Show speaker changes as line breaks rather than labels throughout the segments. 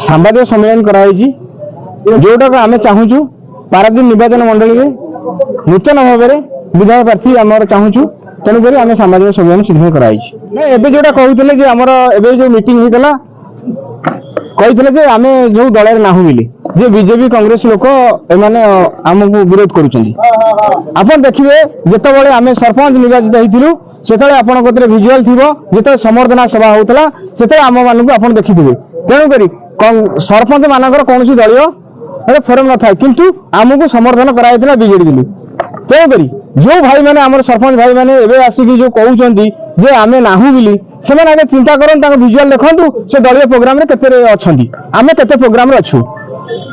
सांबादिक सम्मेलन कराई जोटा को आम चाहूँ पारादीप निर्वाचन मंडल में नूतन भाव में विधायक प्रार्थी आम चाहूँ तेणुक आम सांबादिक सम्मेलन शीघ्र कराई एवं जोटा कहते आमर एवं जो मीटिंग होता कहते आम जो दल ना बोली जे बीजेपी कांग्रेस लोक एमाने आमको विरोध करुँच देखिए जिते आम सरपंच निर्वाचित होती से आपंकर भिजुआल थी जो समर्दना सभा होता से आम मानक आप देखिथे तेणुक सरपंच मानकर कौन दलीय फोरम न था किंतु आमको समर्थन कराइला बीजेडी दिल्ली तेणुक जो भाई मैंने आम सरपंच भाई मैंने एवं आसिक जो कहते जे आम नाहू बोली से आगे चिंता करते भिजुआल देखु से दलीय प्रोग्राम अच्छा आम के प्रोग्राम अच्छु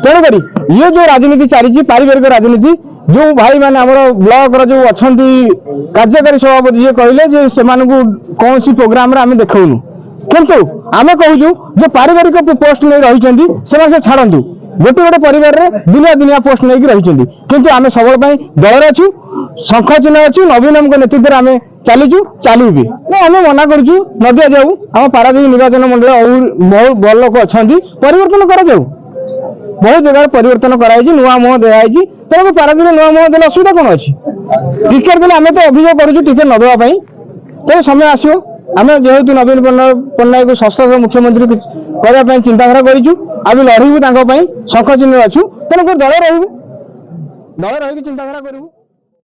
तेणुक ये जो राजनीति चली पारिवारिक राजनीति जो भाई मैंने आम ब्लॉक जो अच्छा कार्यकारी सभापति जी कहले से कौन सी प्रोग्राम आम देखौनु किंतु आम कहूँ जो पारिवारिक पोस्ट नहीं रही से छाड़ू गोटे गोटे परिवार में दुनिया दुनिया पोस्ट नहीं रही किंतु आम सब दल अच्छु शंख चिन्ह अच्छु नवीन नेतृत्व आम चालू भी आम मना करूँ नदिया जाऊ आम पारादीप निर्वाचन मंडल और बहुत बड़ लोक अच्छा परिवर्तन कर बहुत जगह परिवर्तन कराई नुआ मुह दिखाई तेनाली पारादीप नुआ मुह देने असुविधा कौन अच्छी टिकेट देने आम तो अभियोग करूँ टिकेट न देवाई तेज समय आसो आम जेहेतु नवीन पट्टनायक को षष्ठ मुख्यमंत्री करने चिंताधारा करूँ आम लड़ू शंख चिन्ह अच्छु तेणुक दल रही चिंताधारा करूँ।